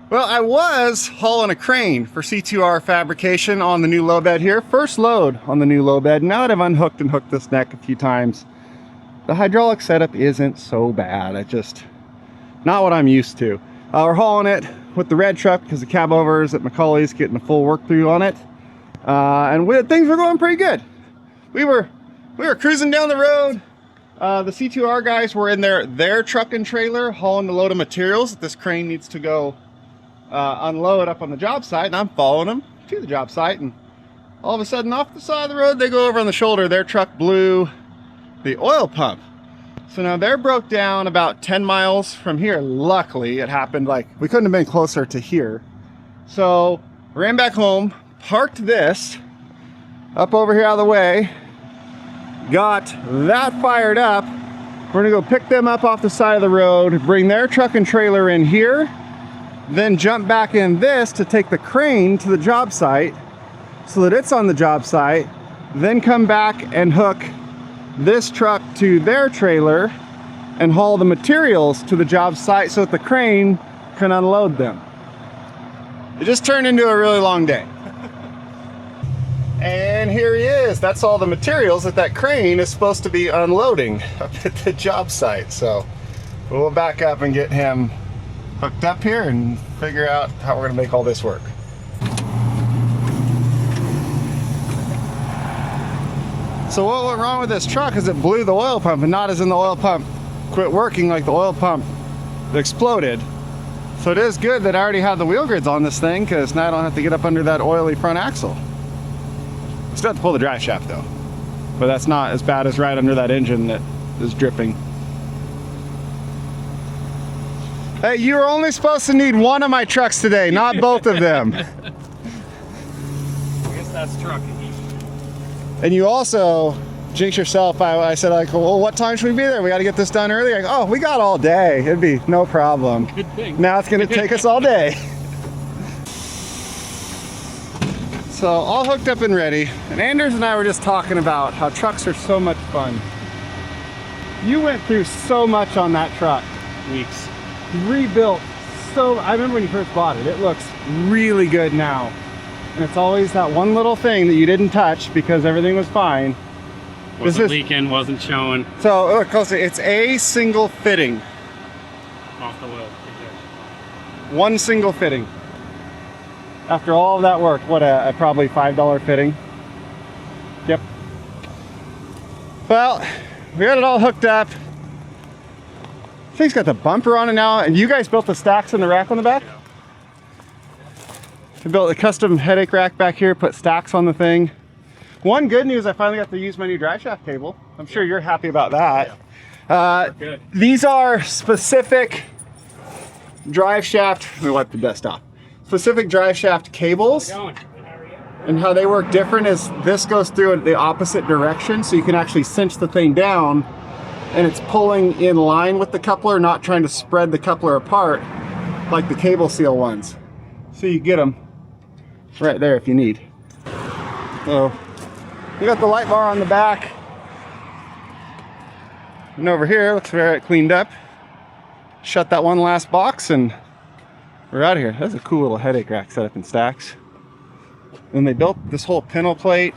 Well, I was hauling a crane for C2R fabrication on the new low bed here. First load on the new low bed. Now that I've unhooked and hooked this neck a few times, the hydraulic setup isn't so bad. It's just not what I'm used to. We're hauling it with the red truck because the cab overs at McCauley's getting a full work through on it. Things were going pretty good. We were cruising down the road. The C2R guys were in their truck and trailer hauling the load of materials that this crane needs to go unload up on the job site, and I'm following them to the job site, and all of a sudden off the side of the road they go over on the shoulder. Their truck blew the oil pump. So now they're broke down about 10 miles from here. Luckily it happened, like, we couldn't have been closer to here. So ran back home, parked this up over here out of the way, got that fired up. We're gonna go pick them up off the side of the road, bring their truck and trailer in here, then jump back in this to take the crane to the job site so that it's on the job site, then come back and hook this truck to their trailer and haul the materials to the job site so that the crane can unload them. It just turned into a really long day. And here he is. That's all the materials that crane is supposed to be unloading up at the job site. So we'll back up and get him hooked up here and figure out how we're gonna make all this work. So what went wrong with this truck is it blew the oil pump, and not as in the oil pump quit working, like the oil pump exploded. So it is good that I already have the wheel grids on this thing, because now I don't have to get up under that oily front axle. Still have to pull the drive shaft though, but that's not as bad as right under that engine that is dripping. Hey, you were only supposed to need one of my trucks today, not both of them. I guess that's trucking. And you also jinx yourself. I said, like, well, what time should we be there? We got to get this done early. Like, oh, we got all day. It'd be no problem. Good thing. Now it's going to take us all day. So all hooked up and ready. And Anders and I were just talking about how trucks are so much fun. You went through so much on that truck. Weeks. Rebuilt so, I remember when you first bought it, it looks really good now. And it's always that one little thing that you didn't touch because everything was fine. Wasn't leaking, wasn't showing. So look closely, it's a single fitting. Off the wheel. One single fitting. After all of that work, what a probably $5 fitting. Yep. Well, we got it all hooked up. Thing's got the bumper on it now, and you guys built the stacks in the rack on the back? Yeah. I built a custom headache rack back here, put stacks on the thing. One good news, I finally got to use my new drive shaft cable. I'm sure you're happy about that. Yeah. Good. These are specific drive shaft, let me wipe the dust off. Specific drive shaft cables. And how they work different is this goes through the opposite direction, so you can actually cinch the thing down, and it's pulling in line with the coupler, not trying to spread the coupler apart like the cable seal ones. So you get them right there if you need. So we got the light bar on the back. And over here, looks very cleaned up. Shut that one last box and we're out of here. That's a cool little headache rack set up in stacks. And they built this whole pintle plate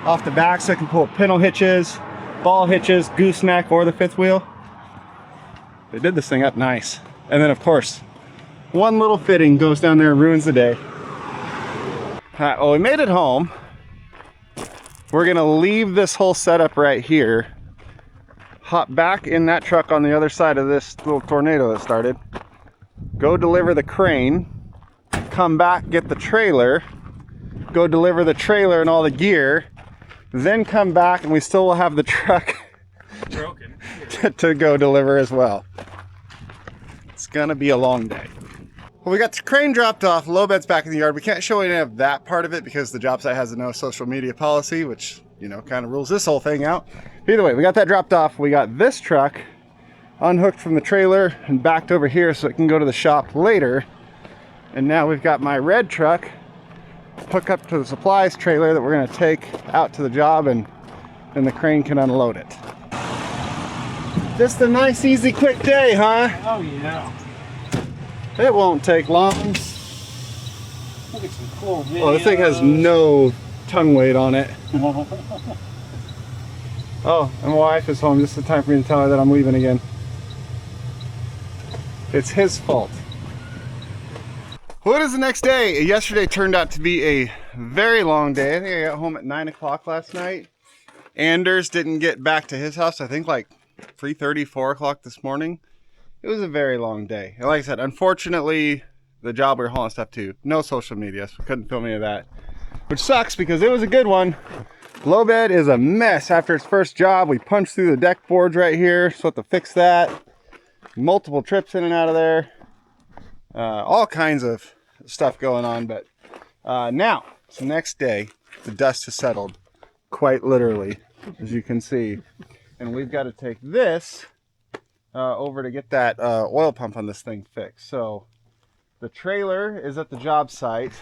off the back so I can pull pintle hitches, ball hitches, gooseneck, or the fifth wheel. They did this thing up nice. And then of course, one little fitting goes down there and ruins the day. Alright, well, we made it home. We're gonna leave this whole setup right here, hop back in that truck on the other side of this little tornado that started, go deliver the crane, come back, get the trailer, go deliver the trailer and all the gear, then come back and we still will have the truck Broken. to go deliver as well. It's gonna be a long day. Well, we got the crane dropped off, low bed's back in the yard. We can't show any of that part of it because the job site has a no social media policy, which, you know, kind of rules this whole thing out. Either way, we got that dropped off. We got this truck unhooked from the trailer and backed over here so it can go to the shop later. And now we've got my red truck hooked up to the supplies trailer that we're gonna take out to the job, and then the crane can unload it. Just a nice, easy, quick day, huh? Oh yeah. It won't take long. Look at some cool videos. Oh, this thing has no tongue weight on it. Oh, and my wife is home. Just the time for me to tell her that I'm leaving again. It's his fault. Well, it is the next day. Yesterday turned out to be a very long day. I think I got home at 9 o'clock last night. Anders didn't get back to his house, I think like 3:30, 4 o'clock this morning. It was a very long day. And like I said, unfortunately, the job we were hauling stuff to, no social media, so we couldn't film any of that. Which sucks because it was a good one. Low bed is a mess after its first job. We punched through the deck boards right here, so I have to fix that. Multiple trips in and out of there. All kinds of stuff going on, but now it's the next day. The dust has settled, quite literally, as you can see. And we've got to take this over to get that oil pump on this thing fixed. So the trailer is at the job site.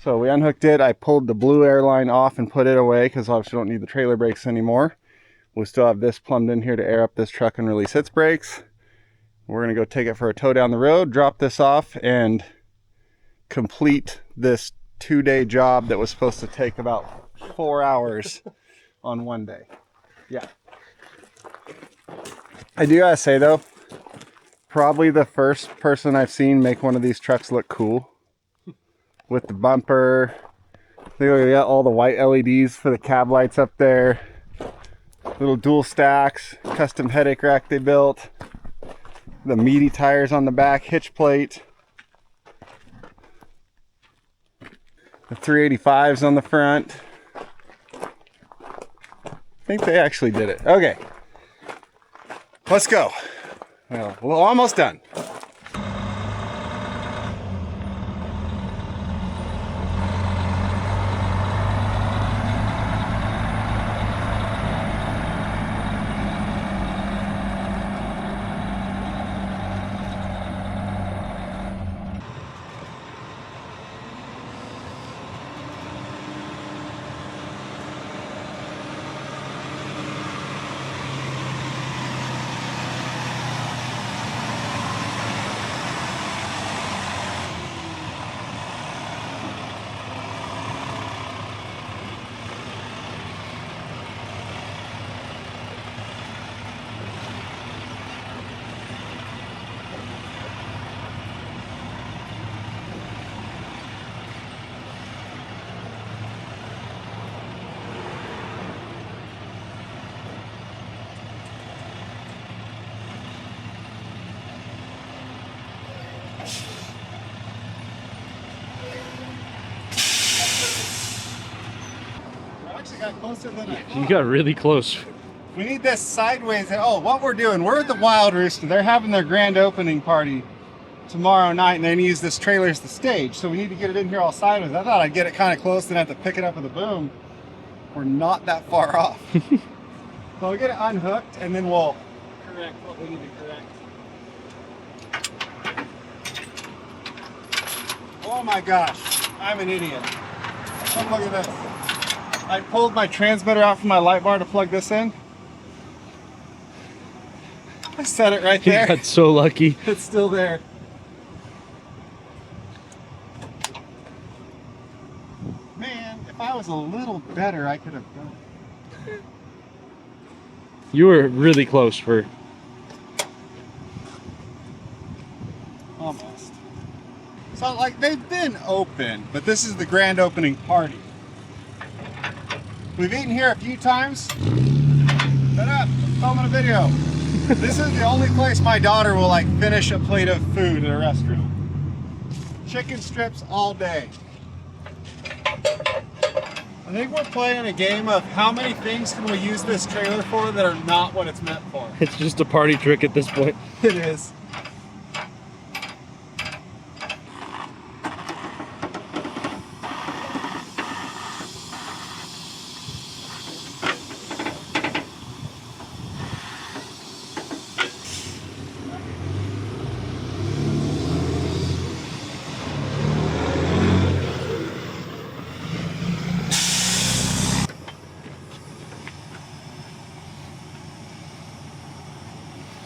So we unhooked it. I pulled the blue airline off and put it away because obviously we don't need the trailer brakes anymore. We still have this plumbed in here to air up this truck and release its brakes. We're going to go take it for a tow down the road, drop this off, and complete this 2-day job that was supposed to take about 4 hours on one day. Yeah. I do gotta say though, probably the first person I've seen make one of these trucks look cool. With the bumper. They got all the white LEDs for the cab lights up there. Little dual stacks, custom headache rack they built. The meaty tires on the back, hitch plate. The 385s on the front. I think they actually did it. Okay. Let's go. Well, we're almost done. Got closer than I thought. You got really close. We need this sideways. Oh, what we're doing, we're at the Wild Rooster. They're having their grand opening party tomorrow night, and they use this trailer as the stage. So we need to get it in here all sideways. I thought I'd get it kind of close and have to pick it up with a boom. We're not that far off. So we'll get it unhooked, and then we'll correct what we need to correct. Oh my gosh, I'm an idiot. Oh, look at this. I pulled my transmitter out from my light bar to plug this in. I set it right there. You got so lucky. It's still there. Man, if I was a little better, I could have done it. You were really close for... Almost. So, like, they've been open, but this is the grand opening party. We've eaten here a few times. Shut up, I'm filming a video. This is the only place my daughter will like finish a plate of food at a restaurant. Chicken strips all day. I think we're playing a game of how many things can we use this trailer for that are not what it's meant for. It's just a party trick at this point. It is.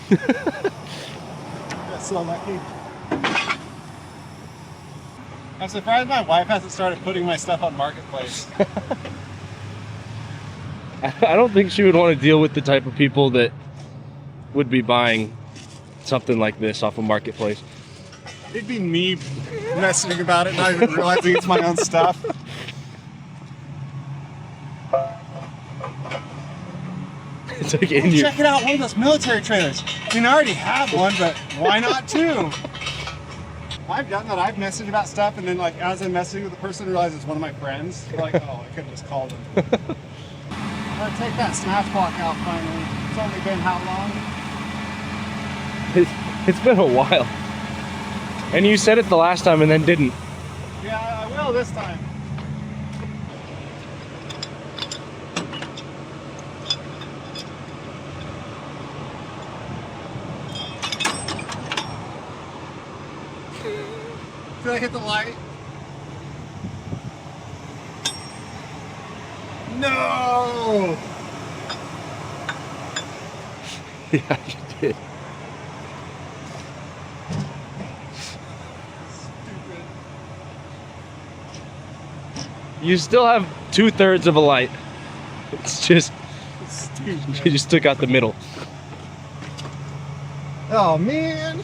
That's so lucky. I'm surprised my wife hasn't started putting my stuff on Marketplace. I don't think she would want to deal with the type of people that would be buying something like this off of Marketplace. It'd be me messaging about it, not even realizing it's my own stuff. It's like in your... Check it out, one of those military trailers. I mean, I already have one, but why not two? I've done that. I've messaged about stuff, and then like as I'm messaging with the person, I realize it's one of my friends. They're like, oh, I could have just called them. I'm gonna take that snatch block out finally. It's only been how long? It's been a while. And you said it the last time and then didn't. Yeah, I will this time. Did I hit the light? No! Yeah, you did. Stupid. You still have 2/3 of a light. It's just, Stupid. you just took out the middle. Oh man!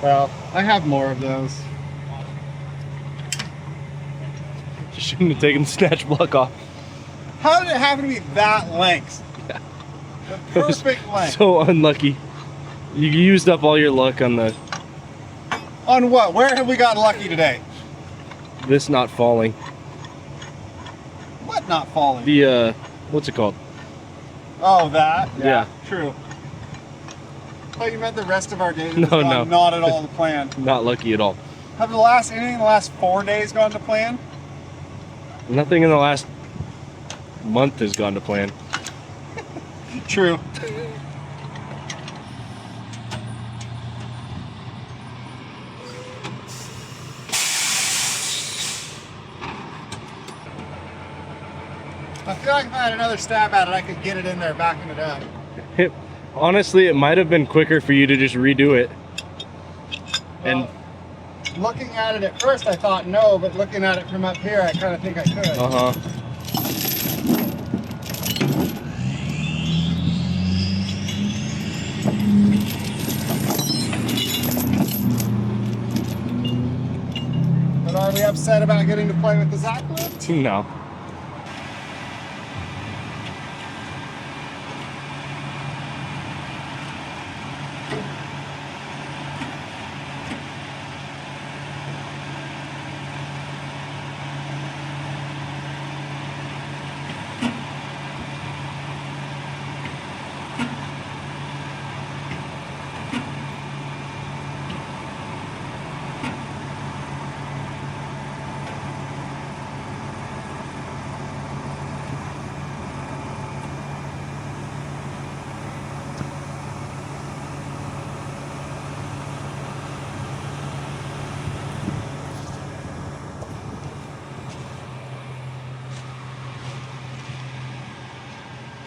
Well, I have more of those. You shouldn't have taken the snatch block off. How did it happen to be that length? Yeah. The perfect length. So unlucky. You used up all your luck on On what? Where have we gotten lucky today? this not falling. What not falling? The what's it called? Oh, that? Yeah. True. Oh, you meant the rest of our day? No, no. Not at all the plan. Not lucky at all. Have anything in the last 4 days gone to plan? Nothing in the last month has gone to plan. True. I feel like if I had another stab at it, I could get it in there, backing it up. Honestly, it might have been quicker for you to just redo it. And looking at it at first, I thought no, but looking at it from up here, I kind of think I could. But are we upset about getting to play with the Zacklift? No.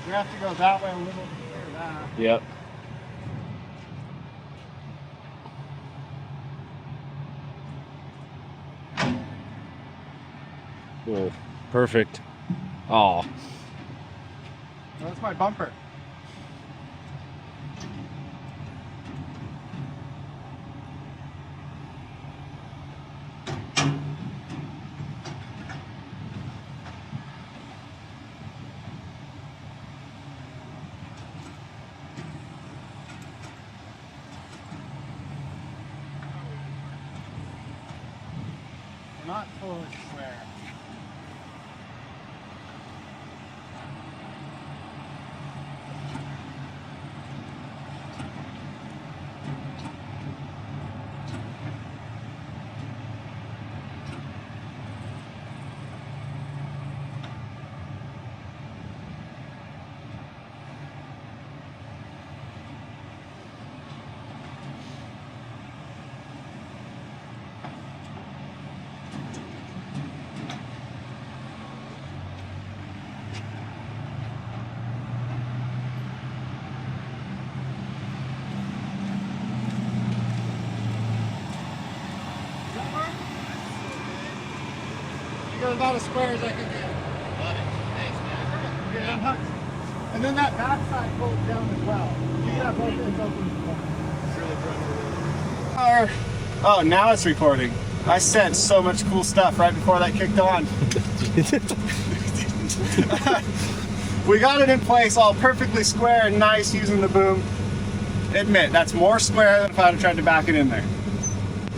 We have to go that way a little to clear that. Yep. Oh, perfect. Oh. That's my bumper. We're not totally square. You're about as square as I can get. Love it. Thanks, man. Get it unhooked. And then that back side pulls down as well. You can have both ends open. Oh, now it's recording. I said so much cool stuff right before that kicked on. We got it in place all perfectly square and nice using the boom. Admit, that's more square than if I had tried to back it in there.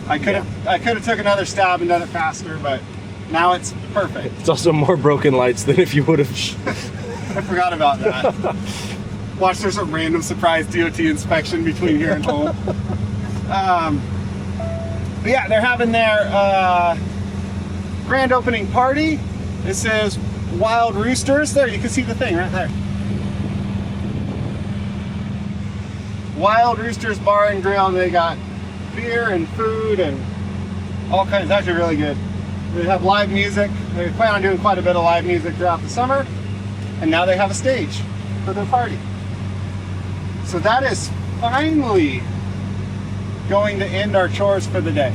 I could have took another stab and done it faster, but now it's perfect. It's also more broken lights than if you would have. I forgot about that. Watch, there's a random surprise DOT inspection between here and home. But yeah, they're having their grand opening party. This is Wild Roosters. There, you can see the thing right there. Wild Roosters Bar and Grill, and they got beer and food and all kinds. It's actually really good. They have live music. They plan on doing quite a bit of live music throughout the summer, and now they have a stage for their party. So that is finally going to end our chores for the day.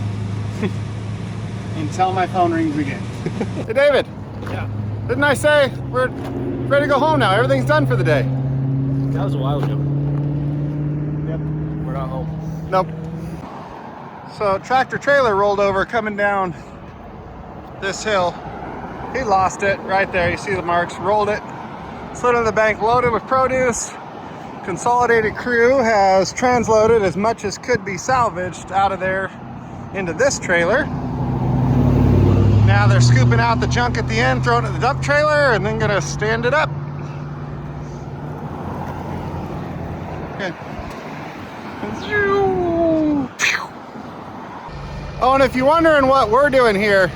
Until my phone rings again. Hey David. Yeah. Didn't I say we're ready to go home now? Everything's done for the day. That was a while ago. Yep. We're not home. Nope. So tractor trailer rolled over coming down this hill. He lost it right there. You see the marks. Rolled it. Slid on the bank loaded with produce. Consolidated crew has transloaded as much as could be salvaged out of there into this trailer. Now they're scooping out the junk at the end, throwing it in the dump trailer, and then gonna stand it up. Okay. Oh, and if you're wondering what we're doing here,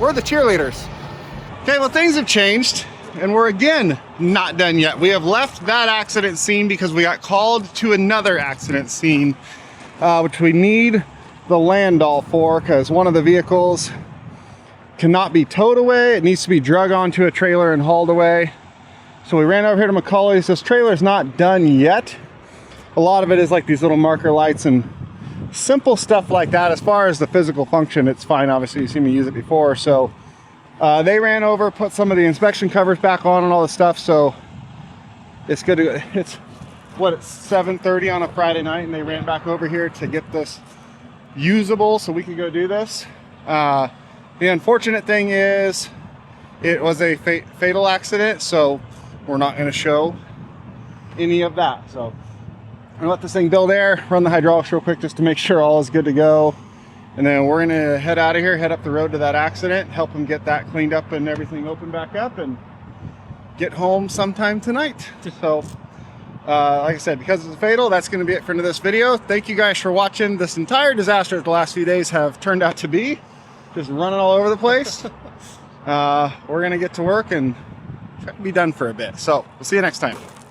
we're the cheerleaders. Okay, well, things have changed, and we're again not done yet. We have left that accident scene because we got called to another accident scene, which we need the Landau for, because one of the vehicles cannot be towed away. It needs to be drug onto a trailer and hauled away. So we ran over here to McCauley's. This trailer's not done yet. A lot of it is like these little marker lights and simple stuff like that. As far as the physical function, it's fine. Obviously, you've seen me use it before. So they ran over, put some of the inspection covers back on and all this stuff. So it's good to go. It's what, it's 7:30 on a Friday night, and they ran back over here to get this usable so we could go do this. The unfortunate thing is it was a fatal accident, so we're not going to show any of that. So I'm gonna let this thing build air, run the hydraulics real quick just to make sure all is good to go, and then we're gonna head out of here, head up the road to that accident, help them get that cleaned up and everything opened back up, and get home sometime tonight. So like I said, because it's fatal, that's going to be it for this video. Thank you guys for watching. This entire disaster that the last few days have turned out to be just running all over the place. We're going to get to work and be done for a bit. So we'll see you next time.